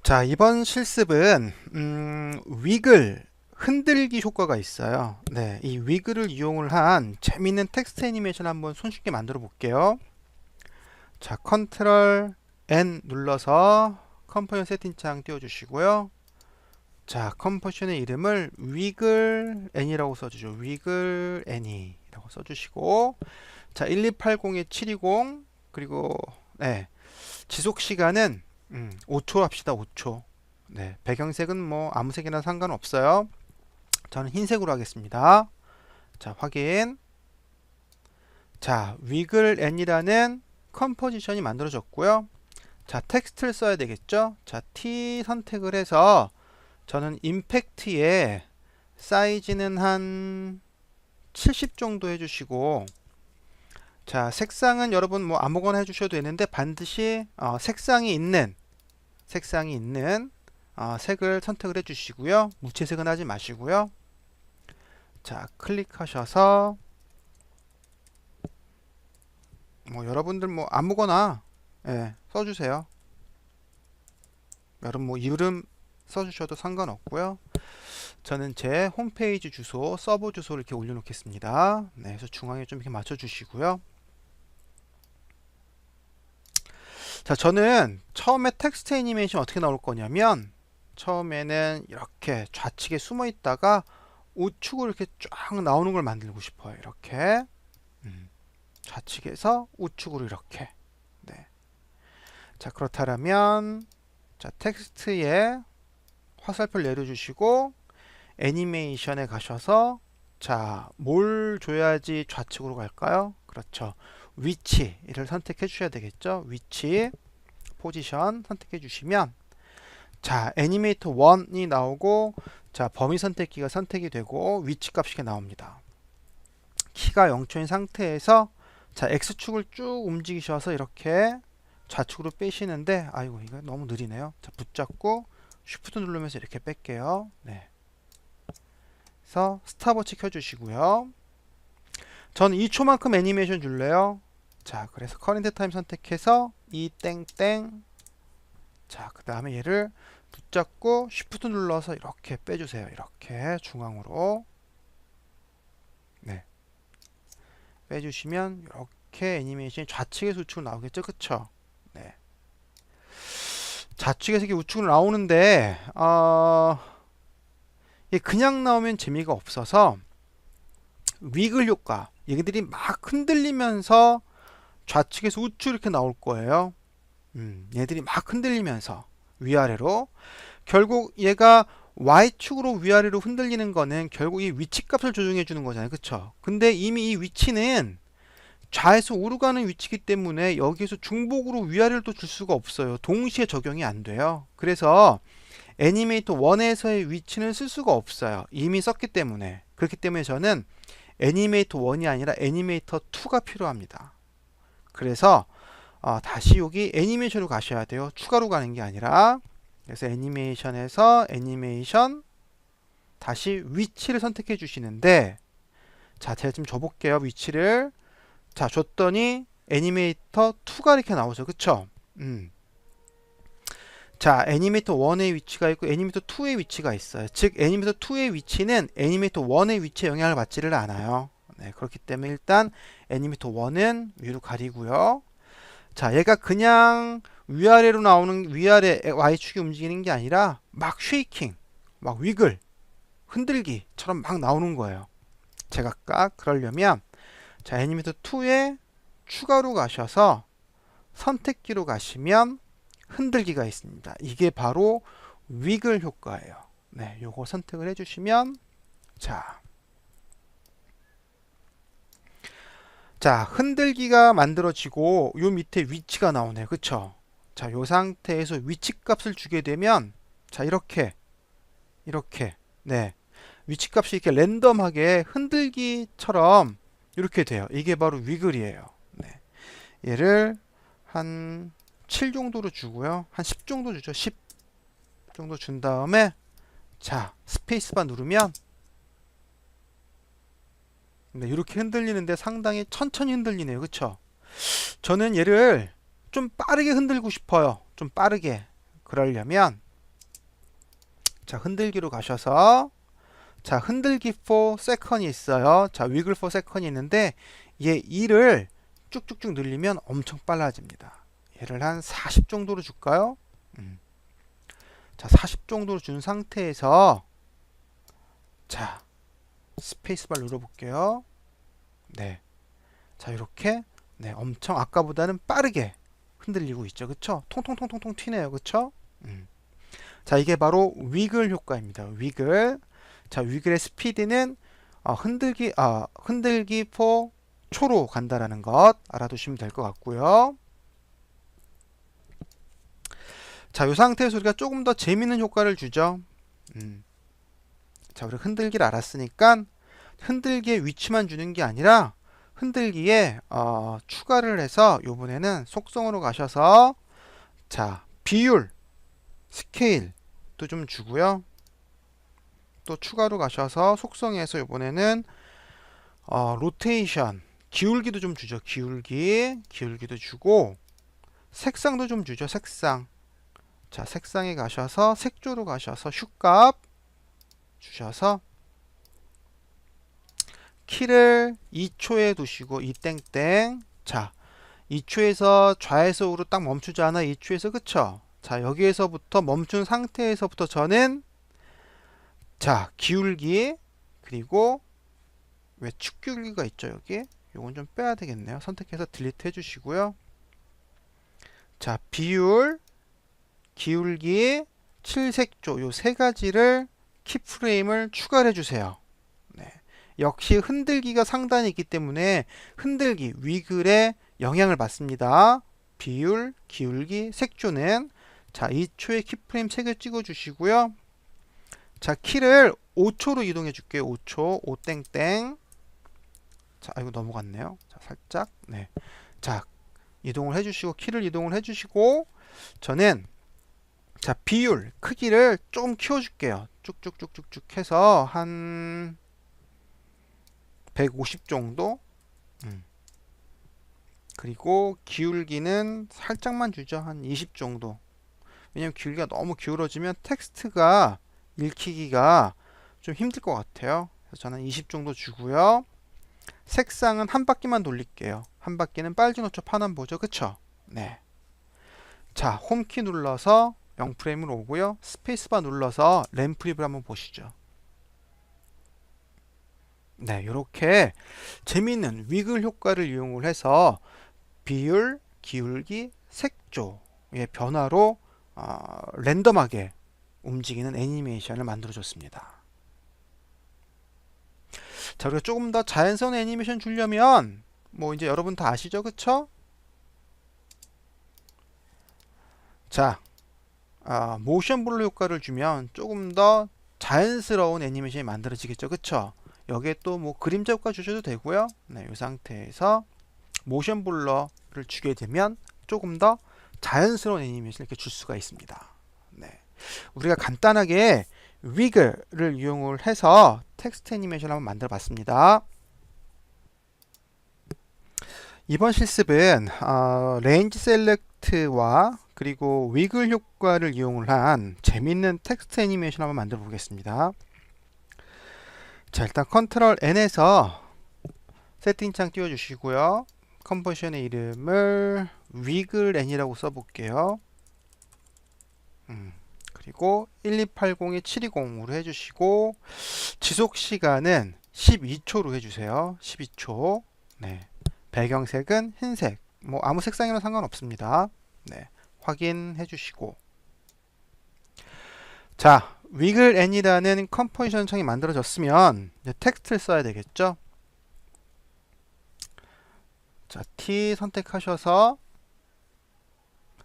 자, 이번 실습은 위글 흔들기 효과가 있어요. 네, 이 위글을 이용을 한 재밌는 텍스트 애니메이션 한번 손쉽게 만들어 볼게요. 자, 컨트롤 N 눌러서 컴포지션 세팅창 띄워주시고요. 자, 컴포지션의 이름을 위글 N이라고 써주죠. 위글 N이라고 써주시고, 자, 12802에 720 그리고 네, 지속 시간은 5초 합시다. 5초. 네, 배경색은 뭐 아무 색이나 상관없어요. 저는 흰색으로 하겠습니다. 자, 확인. 자, 위글 N이라는 컴포지션이 만들어졌고요. 자, 텍스트를 써야 되겠죠. 자, T 선택을 해서 저는 임팩트의 사이즈는 한 70 정도 해주시고, 자, 색상은 여러분 뭐 아무거나 해주셔도 되는데 반드시 색상이 있는 색을 선택을 해주시고요. 무채색은 하지 마시고요. 자, 클릭하셔서 뭐 여러분들 뭐 아무거나 써주세요. 여러분 뭐 이름 써주셔도 상관없고요. 저는 제 홈페이지 주소, 서버 주소를 이렇게 올려놓겠습니다. 네, 그래서 중앙에 좀 이렇게 맞춰주시고요. 자, 저는 처음에 텍스트 애니메이션 어떻게 나올 거냐면 처음에는 이렇게 좌측에 숨어 있다가 우측으로 이렇게 쫙 나오는 걸 만들고 싶어요. 이렇게 좌측에서 우측으로 이렇게. 네. 자, 그렇다면 자, 텍스트에 화살표를 내려주시고 애니메이션에 가셔서 자, 뭘 줘야지 좌측으로 갈까요? 그렇죠. 위치를 선택해 주셔야 되겠죠. 위치, 포지션 선택해 주시면 자, 애니메이터 1이 나오고 자, 범위 선택기가 선택이 되고 위치 값이 나옵니다. 키가 0초인 상태에서 자, X축을 쭉 움직이셔서 이렇게 좌측으로 빼시는데 아이고 이거 너무 느리네요. 자, 붙잡고 쉬프트 누르면서 이렇게 뺄게요. 네. 그래서 스탑워치 켜주시고요. 저는 2초만큼 애니메이션 줄래요. 자, 그래서 커런트 타임 선택해서 이 땡땡. 자, 그 다음에 얘를 붙잡고 쉬프트 눌러서 이렇게 빼주세요. 이렇게 중앙으로. 네. 빼주시면 이렇게 애니메이션이 좌측에서 우측으로 나오겠죠. 그쵸? 네. 좌측에서 이렇게 우측으로 나오는데, 그냥 나오면 재미가 없어서 위글 효과. 얘들이 막 흔들리면서 좌측에서 우측 이렇게 나올 거예요. 얘들이 막 흔들리면서 위아래로. 결국 얘가 Y축으로 위아래로 흔들리는 거는 결국 이 위치 값을 조정해 주는 거잖아요. 그쵸? 근데 이미 이 위치는 좌에서 우로 가는 위치이기 때문에 여기에서 중복으로 위아래로 또 줄 수가 없어요. 동시에 적용이 안 돼요. 그래서 애니메이터 1에서의 위치는 쓸 수가 없어요. 이미 썼기 때문에. 그렇기 때문에 저는 애니메이터 1이 아니라 애니메이터 2가 필요합니다. 그래서 다시 여기 애니메이션으로 가셔야 돼요. 추가로 가는 게 아니라. 그래서 애니메이션에서 애니메이션 다시 위치를 선택해 주시는데 자, 제가 지금 줘볼게요. 위치를. 자, 줬더니 애니메이터 2가 이렇게 나오죠. 그쵸? 자, 애니메이터 1의 위치가 있고 애니메이터 2의 위치가 있어요. 즉 애니메이터 2의 위치는 애니메이터 1의 위치에 영향을 받지를 않아요. 네, 그렇기 때문에 일단 애니메이터 1은 위로 가리고요. 자, 얘가 그냥 위아래로 나오는 위아래 Y축이 움직이는 게 아니라 막 쉐이킹, 막 위글, 흔들기처럼 막 나오는 거예요. 제각각 그러려면 자, 애니메이터 2에 추가로 가셔서 선택기로 가시면 흔들기가 있습니다. 이게 바로 위글 효과예요. 네, 요거 선택을 해주시면 자, 흔들기가 만들어지고 요 밑에 위치가 나오네요. 그쵸? 자, 요 상태에서 위치 값을 주게 되면 자, 이렇게 네, 위치 값이 이렇게 랜덤하게 흔들기처럼 이렇게 돼요. 이게 바로 위글이에요. 네, 얘를 한 7 정도로 주고요. 한 10 정도 주죠. 10 정도 준 다음에 자, 스페이스바 누르면 네, 이렇게 흔들리는데 상당히 천천히 흔들리네요. 그쵸? 저는 얘를 좀 빠르게 흔들고 싶어요. 좀 빠르게. 그러려면 자, 흔들기로 가셔서 자, 흔들기 for second이 있어요. 자, wiggle for second이 있는데 얘 2를 쭉쭉쭉 늘리면 엄청 빨라집니다. 얘를 한 40 정도로 줄까요? 자, 40 정도로 준 상태에서 자, 스페이스바 눌러볼게요. 네. 자, 이렇게 네, 엄청 아까보다는 빠르게 흔들리고 있죠. 그쵸? 통통통통통 튀네요. 그쵸? 자, 이게 바로 위글 효과입니다. 위글. 자, 위글의 스피드는 흔들기 for 초로 간다라는 것 알아두시면 될 것 같고요. 자, 이 상태에서 우리가 조금 더 재미있는 효과를 주죠. 자, 우리 흔들기를 알았으니까 흔들기의 위치만 주는 게 아니라 흔들기에 추가를 해서 이번에는 속성으로 가셔서 자, 비율, 스케일도 좀 주고요. 또 추가로 가셔서 속성에서 이번에는 로테이션, 기울기도 좀 주죠. 기울기도 주고 색상도 좀 주죠. 색상. 자, 색상에 가셔서 색조로 가셔서 휴값 주셔서 키를 2초에 두시고 2땡땡. 자, 2초에서 좌에서 우로 딱 멈추잖아. 2초에서 그쵸? 자, 여기에서부터 멈춘 상태에서부터 저는 자, 기울기 그리고 왜 축기울기가 있죠, 여기? 요건 좀 빼야 되겠네요. 선택해서 딜리트 해주시고요. 자, 비율, 기울기, 칠색조 요 세 가지를 키프레임을 추가를 해주세요. 네. 역시 흔들기가 상단에 있기 때문에 흔들기, 위글에 영향을 받습니다. 비율, 기울기, 색조는 자, 2초의 키프레임 3개 찍어주시고요. 자, 키를 5초로 이동해 줄게요. 5초, 5땡땡. 자, 이거 넘어갔네요. 자, 살짝. 네. 자, 이동을 해주시고, 키를 이동을 해주시고, 저는 자, 비율, 크기를 좀 키워줄게요. 쭉쭉쭉쭉쭉 해서 한 150 정도. 그리고 기울기는 살짝만 주죠. 한 20 정도. 왜냐면 기울기가 너무 기울어지면 텍스트가 읽히기가 좀 힘들 것 같아요. 그래서 저는 20 정도 주고요. 색상은 한 바퀴만 돌릴게요. 한 바퀴는 빨간 호초 파란 보죠. 그쵸? 네. 자, 홈키 눌러서 0프레임으로 오고요. 스페이스바 눌러서 램프립을 한번 보시죠. 네, 이렇게 재미있는 위글 효과를 이용을 해서 비율, 기울기, 색조의 변화로 랜덤하게 움직이는 애니메이션을 만들어줬습니다. 자, 우리가 조금 더 자연스러운 애니메이션 주려면 뭐 이제 여러분 다 아시죠? 그쵸? 자, 모션 블러 효과를 주면 조금 더 자연스러운 애니메이션이 만들어지겠죠. 그쵸? 여기에 또 뭐 그림자 효과 주셔도 되고요. 네, 이 상태에서 모션 블러를 주게 되면 조금 더 자연스러운 애니메이션을 이렇게 줄 수가 있습니다. 네. 우리가 간단하게 위글을 이용을 해서 텍스트 애니메이션을 한번 만들어 봤습니다. 이번 실습은 레인지 셀렉트와 그리고 위글 효과를 이용을 한 재밌는 텍스트 애니메이션 한번 만들어 보겠습니다. 자, 일단 컨트롤 N에서 세팅창 띄워주시고요. 컨버션의 이름을 위글 N이라고 써볼게요. 그리고 12802 720으로 해주시고 지속시간은 12초로 해주세요. 12초. 네. 배경색은 흰색. 뭐 아무 색상이랑 상관없습니다. 네. 확인해 주시고 자, 위글 N이라는 컴포지션 창이 만들어졌으면 이제 텍스트를 써야 되겠죠. 자, T 선택하셔서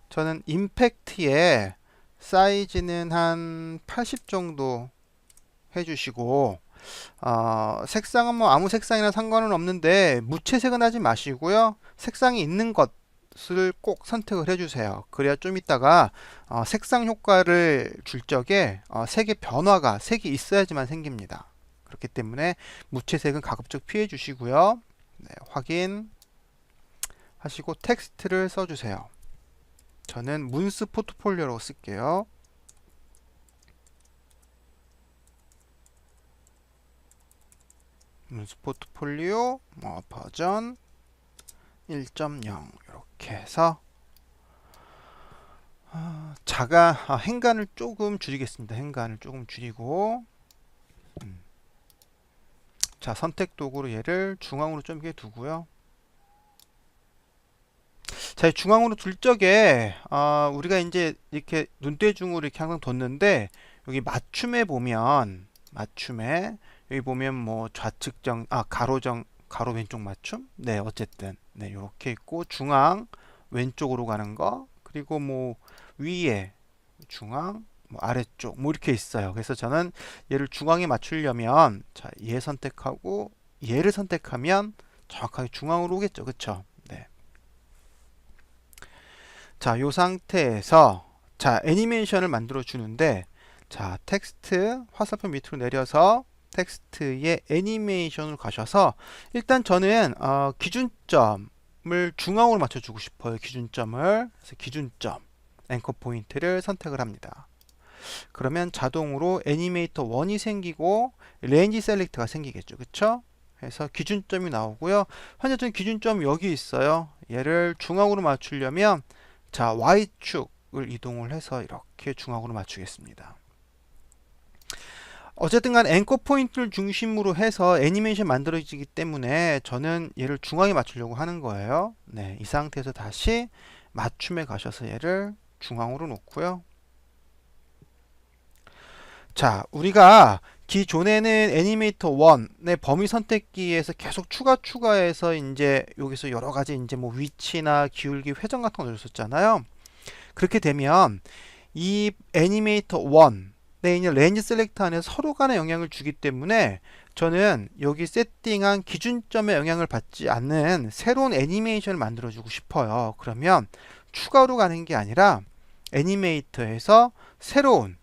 저는 임팩트에 사이즈는 한 80 정도 해주시고 색상은 뭐 아무 색상이나 상관은 없는데 무채색은 하지 마시고요. 색상이 있는 것을 꼭 선택을 해주세요. 그래야 좀 이따가 색상 효과를 줄 적에 색의 변화가 색이 있어야지만 생깁니다. 그렇기 때문에 무채색은 가급적 피해 주시고요. 네, 확인 하시고 텍스트를 써주세요. 저는 문스 포트폴리오라고 쓸게요. 문서 포트폴리오 뭐 버전 1.0 이렇게 해서 행간을 조금 줄이겠습니다. 행간을 조금 줄이고 자, 선택 도구로 얘를 중앙으로 좀 이렇게 두고요. 자, 중앙으로 둘 적에 우리가 이제 이렇게 눈대중으로 이렇게 항상 뒀는데 여기 맞춤에 보면 여기 보면 뭐 좌측정 가로 왼쪽 맞춤 네 어쨌든 네 이렇게 있고 중앙 왼쪽으로 가는 거 그리고 뭐 위에 중앙 뭐 아래쪽 뭐 이렇게 있어요. 그래서 저는 얘를 중앙에 맞추려면 자, 얘 선택하고 얘를 선택하면 정확하게 중앙으로 오겠죠. 그쵸? 네. 자, 요 상태에서 자, 애니메이션을 만들어 주는데 자, 텍스트 화살표 밑으로 내려서 텍스트의 애니메이션으로 가셔서 일단 저는 기준점을 중앙으로 맞춰 주고 싶어요. 기준점을. 그래서 기준점 앵커 포인트를 선택을 합니다. 그러면 자동으로 애니메이터 1이 생기고 레인지 셀렉트가 생기겠죠. 그쵸? 그래서 기준점이 나오고요. 현재 저는 기준점 여기 있어요. 얘를 중앙으로 맞추려면 자, Y축을 이동을 해서 이렇게 중앙으로 맞추겠습니다. 어쨌든 간 앵커 포인트를 중심으로 해서 애니메이션 만들어지기 때문에 저는 얘를 중앙에 맞추려고 하는 거예요. 네, 이 상태에서 다시 맞춤에 가셔서 얘를 중앙으로 놓고요. 자, 우리가 기존에는 애니메이터 1의 범위 선택기에서 계속 추가해서 이제 여기서 여러 가지 이제 뭐 위치나 기울기 회전 같은 거 넣었었잖아요. 그렇게 되면 이 애니메이터 1에 있는 레인지 셀렉터 안에서 서로 간에 영향을 주기 때문에 저는 여기 세팅한 기준점에 영향을 받지 않는 새로운 애니메이션을 만들어 주고 싶어요. 그러면 추가로 가는 게 아니라 애니메이터에서 새로운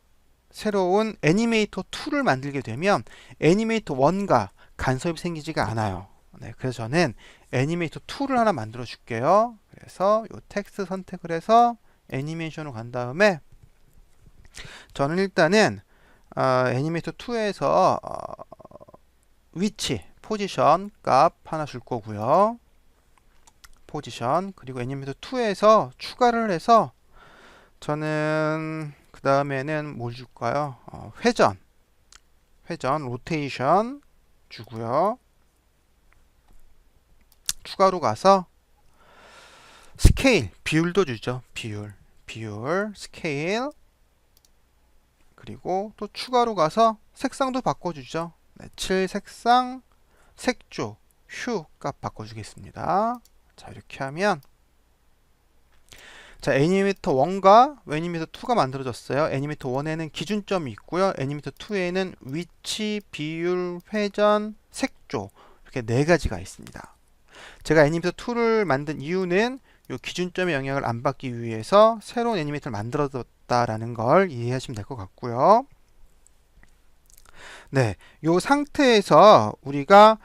애니메이터 2를 만들게 되면 애니메이터 1과 간섭이 생기지가 않아요. 네, 그래서 저는 애니메이터 2를 하나 만들어 줄게요. 그래서 이 텍스트 선택을 해서 애니메이션으로 간 다음에 저는 일단은 애니메이터 2에서 위치, 포지션 값 하나 줄 거고요. 포지션 그리고 애니메이터 2에서 추가를 해서 저는 그 다음에는 뭘 줄까요? 회전, 로테이션 주고요. 추가로 가서 스케일, 비율도 주죠. 비율, 스케일. 그리고 또 추가로 가서 색상도 바꿔주죠. 네, 7 색상, 색조, 휴 값 바꿔주겠습니다. 자, 이렇게 하면 자, 애니메이터 1과 애니메이터 2가 만들어졌어요. 애니메이터 1에는 기준점이 있고요. 애니메이터 2에는 위치, 비율, 회전, 색조 이렇게 네 가지가 있습니다. 제가 애니메이터 2를 만든 이유는 이 기준점의 영향을 안 받기 위해서 새로운 애니메이터를 만들어뒀다라는 걸 이해하시면 될 것 같고요. 네, 이 상태에서 우리가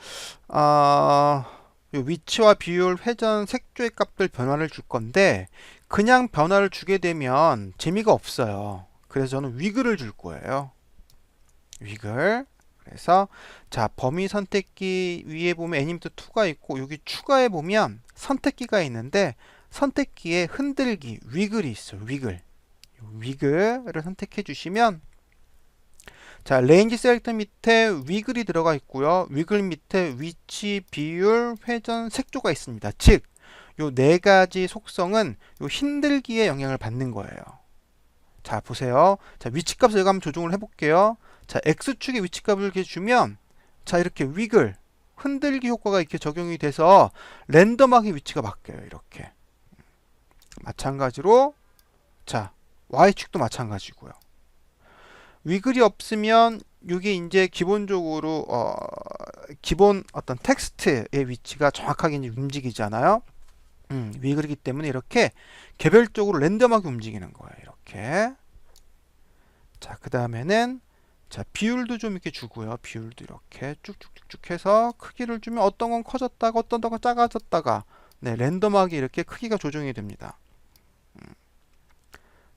위치와 비율, 회전, 색조의 값들 변화를 줄 건데 그냥 변화를 주게 되면 재미가 없어요. 그래서 저는 위글을 줄 거예요. 위글. 그래서 자, 범위 선택기 위에 보면 애니메이터 2가 있고 여기 추가해 보면 선택기가 있는데 선택기에 흔들기, 위글이 있어요. 위글을 선택해 주시면 자, 레인지 셀렉터 밑에 위글이 들어가 있고요. 위글 밑에 위치, 비율, 회전, 색조가 있습니다. 즉, 요 네 가지 속성은 요 흔들기에 영향을 받는 거예요. 자, 보세요. 자, 위치값을 제가 한번 조정을 해볼게요. 자, X축의 위치값을 이렇게 주면 자, 이렇게 위글, 흔들기 효과가 이렇게 적용이 돼서 랜덤하게 위치가 바뀌어요. 이렇게. 마찬가지로 자, Y축도 마찬가지고요. 위글이 없으면 이게 이제 기본적으로 기본 어떤 텍스트의 위치가 정확하게 이제 움직이잖아요. 위글이기 때문에 이렇게 개별적으로 랜덤하게 움직이는 거예요. 이렇게. 자, 그 다음에는 자, 비율도 좀 이렇게 주고요. 비율도 이렇게 쭉쭉쭉쭉 해서 크기를 주면 어떤 건 커졌다가 어떤 건 작아졌다가 네, 랜덤하게 이렇게 크기가 조정이 됩니다.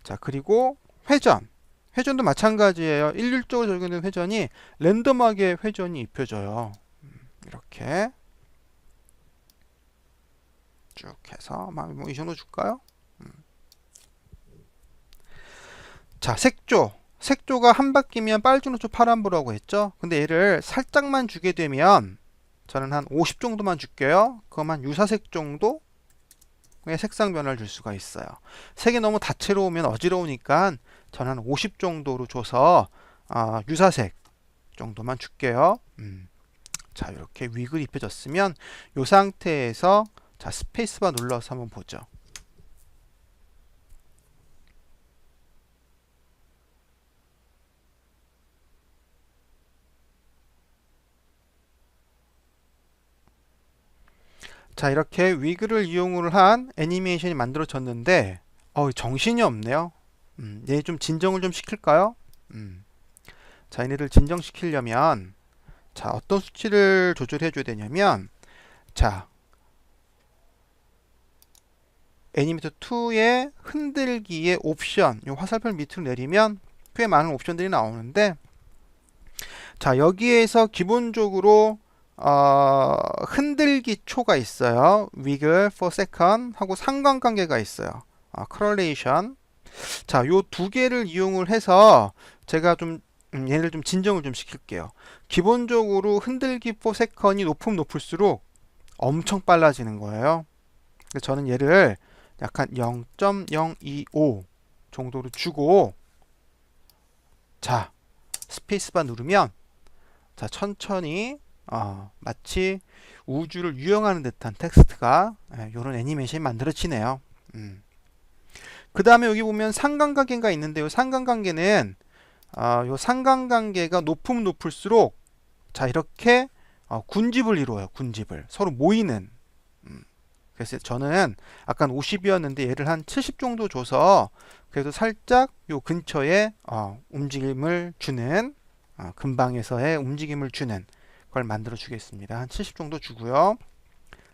자, 그리고 회전도 마찬가지예요. 일률적으로 적용된 회전이 랜덤하게 회전이 입혀져요. 이렇게 쭉 해서 뭐 이 정도 줄까요? 자, 색조가 한 바퀴면 빨주노초 파란불하고 했죠. 근데 얘를 살짝만 주게 되면 저는 한 50 정도만 줄게요. 그럼 유사색 정도의 색상 변화를 줄 수가 있어요. 색이 너무 다채로우면 어지러우니까 저는 한 50 정도로 줘서 유사색 정도만 줄게요. 자, 이렇게 윅을 입혀졌으면 이 상태에서 자, 스페이스바 눌러서 한번 보죠. 자, 이렇게 위그를 이용을 한 애니메이션이 만들어졌는데 정신이 없네요. 얘 좀 진정을 좀 시킬까요? 자, 얘네들 진정시키려면 자, 어떤 수치를 조절해 줘야 되냐면 자, 애니메이터 2의 흔들기의 옵션, 이 화살표 밑으로 내리면 꽤 많은 옵션들이 나오는데 자, 여기에서 기본적으로 흔들기 초가 있어요. wiggle for second 하고 상관관계가 있어요. correlation. 자, 요 두 개를 이용을 해서 제가 좀 얘를 좀 진정을 좀 시킬게요. 기본적으로 흔들기 for second이 높으면 높을수록 엄청 빨라지는 거예요. 그래서 저는 얘를 약간 0.025 정도로 주고 자, 스페이스바 누르면 자, 천천히 마치 우주를 유영하는 듯한 텍스트가 이런 애니메이션이 만들어지네요. 그 다음에 여기 보면 상관관계가 있는데요. 상관관계는 요 상관관계가 높으면 높을수록 자, 이렇게 군집을 이루어요. 군집을 서로 모이는. 그래서 저는 아까 50이었는데 얘를 한 70 정도 줘서 그래도 살짝 요 근처에 움직임을 주는 근방에서의 움직임을 주는 걸 만들어 주겠습니다. 한 70 정도 주고요.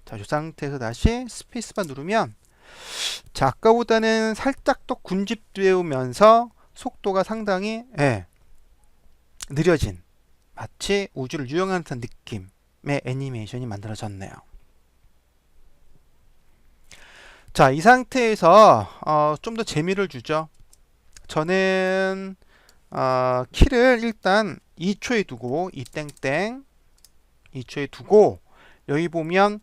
자, 이 상태에서 다시 스페이스바 누르면 자, 아까보다는 살짝 더 군집되면서 속도가 상당히 느려진 마치 우주를 유영하는 듯한 느낌의 애니메이션이 만들어졌네요. 자, 이 상태에서 좀 더 재미를 주죠. 저는 키를 일단 2초에 두고 2초에 두고 여기 보면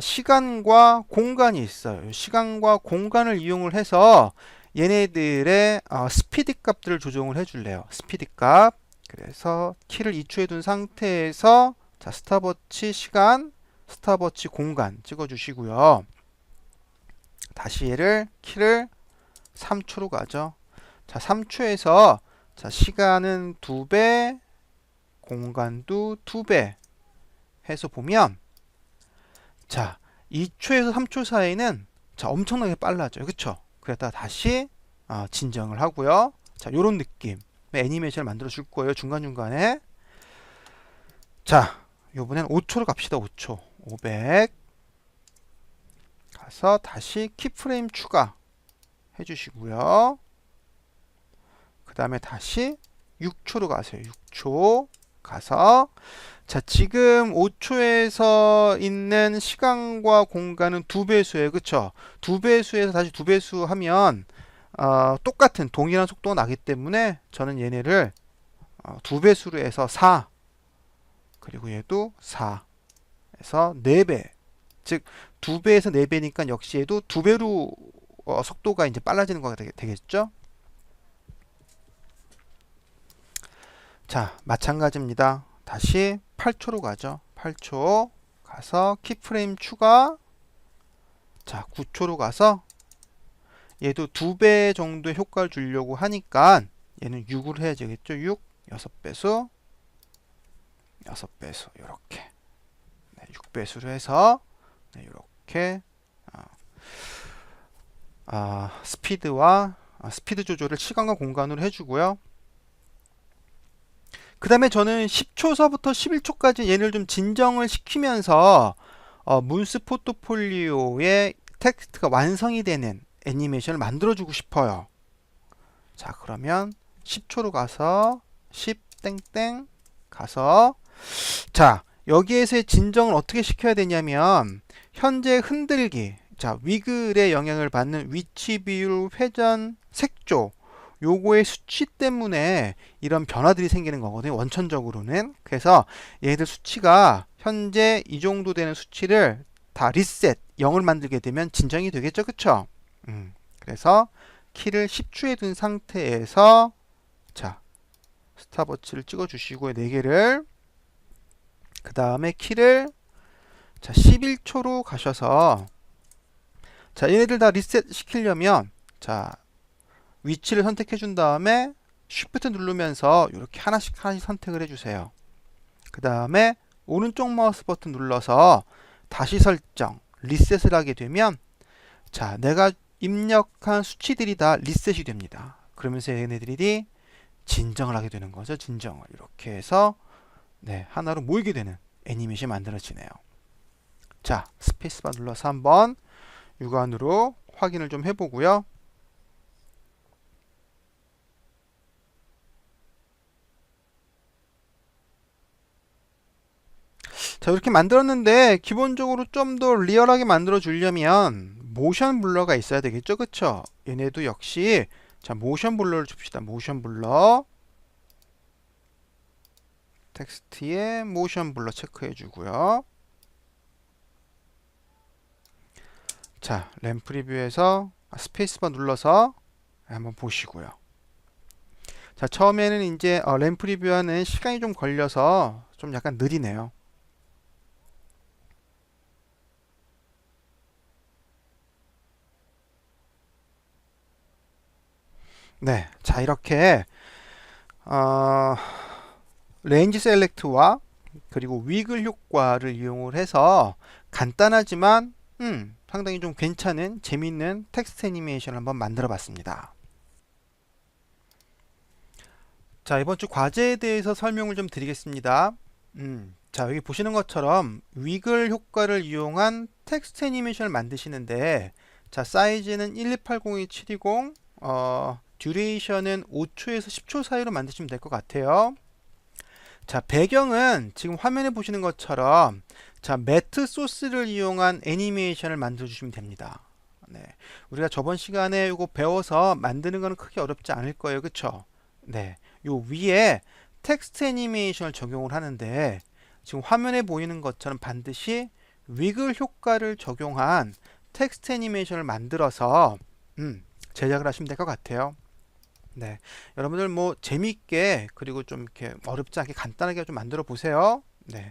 시간과 공간이 있어요. 시간과 공간을 이용을 해서 얘네들의 스피드 값들을 조정을 해줄래요. 스피드 값. 그래서 키를 2초에 둔 상태에서 자, 스탑워치 시간, 스탑워치 공간 찍어주시고요. 다시 얘를 키를 3초로 가죠. 자, 3초에서 자, 시간은 2배, 공간도 2배 해서 보면 자, 2초에서 3초 사이는 자, 엄청나게 빨라져요. 그쵸? 그랬다가 다시 진정을 하고요. 자, 요런 느낌의 애니메이션을 만들어 줄 거예요. 중간중간에. 자, 요번엔 5초로 갑시다. 5초. 500 가서 다시 키프레임 추가 해주시고요. 그 다음에 다시 6초로 가세요. 6초 가서 자, 지금 5초에서 있는 시간과 공간은 2배수예요. 그쵸? 2배수에서 다시 2배수 하면 똑같은 동일한 속도가 나기 때문에 저는 얘네를 2배수로 해서 4 그리고 얘도 4 해서 4배 즉 2배에서 4배니까 역시 얘도 2배로 속도가 이제 빨라지는 거가 되겠죠? 자, 마찬가지입니다. 다시 8초로 가죠. 8초 가서 키프레임 추가. 자, 9초로 가서 얘도 2배 정도의 효과를 주려고 하니까 얘는 6으로 해야 되겠죠. 6, 6배수, 6배수 이렇게 6배수로 해서 이렇게 스피드와 스피드 조절을 시간과 공간으로 해주고요. 그 다음에 저는 10초서부터 11초까지 얘를 좀 진정을 시키면서 문스 포트폴리오의 텍스트가 완성이 되는 애니메이션을 만들어주고 싶어요. 자, 그러면 10초로 가서 10 땡땡 가서 자, 여기에서의 진정을 어떻게 시켜야 되냐면 현재 흔들기, 자 위글의 영향을 받는 위치 비율, 회전, 색조 요거의 수치 때문에 이런 변화들이 생기는 거거든요. 원천적으로는. 그래서 얘들 수치가 현재 이 정도 되는 수치를 다 리셋 0을 만들게 되면 진정이 되겠죠. 그쵸? 그래서 키를 10초에 둔 상태에서 자 스탑워치를 찍어 주시고요. 4개를 그 다음에 키를 자 11초로 가셔서 자 얘네들 다 리셋 시키려면 자 위치를 선택해 준 다음에 Shift 누르면서 이렇게 하나씩 선택을 해주세요. 그 다음에 오른쪽 마우스 버튼 눌러서 다시 설정, 리셋을 하게 되면 자 내가 입력한 수치들이 다 리셋이 됩니다. 그러면서 얘네들이 진정을 하게 되는 거죠. 진정을 이렇게 해서 네, 하나로 모이게 되는 애니메이션이 만들어지네요. 자 스페이스바 눌러서 한번 육안으로 확인을 좀 해보고요. 자 이렇게 만들었는데 기본적으로 좀 더 리얼하게 만들어 주려면 모션 블러가 있어야 되겠죠. 그쵸? 얘네도 역시 자 모션 블러를 줍시다. 모션 블러 텍스트에 모션 블러 체크해 주고요. 자 램 프리뷰에서 스페이스바 눌러서 한번 보시고요. 자 처음에는 이제 램 프리뷰하는 시간이 좀 걸려서 좀 약간 느리네요. 네, 자 이렇게 레인지 셀렉트와 그리고 위글 효과를 이용을 해서 간단하지만 상당히 좀 괜찮은 재밌는 텍스트 애니메이션을 한번 만들어 봤습니다. 자 이번 주 과제에 대해서 설명을 좀 드리겠습니다. 자 여기 보시는 것처럼 위글 효과를 이용한 텍스트 애니메이션을 만드시는데 자 사이즈는 12802-720 듀레이션은 5초에서 10초 사이로 만드시면 될 것 같아요. 자 배경은 지금 화면에 보시는 것처럼 자 매트 소스를 이용한 애니메이션을 만들어 주시면 됩니다. 네, 우리가 저번 시간에 이거 배워서 만드는 거는 크게 어렵지 않을 거예요. 그쵸? 네, 요 위에 텍스트 애니메이션을 적용을 하는데 지금 화면에 보이는 것처럼 반드시 위글 효과를 적용한 텍스트 애니메이션을 만들어서 제작을 하시면 될 것 같아요. 네, 여러분들 뭐 재밌게 그리고 좀 이렇게 어렵지 않게 간단하게 좀 만들어 보세요. 네.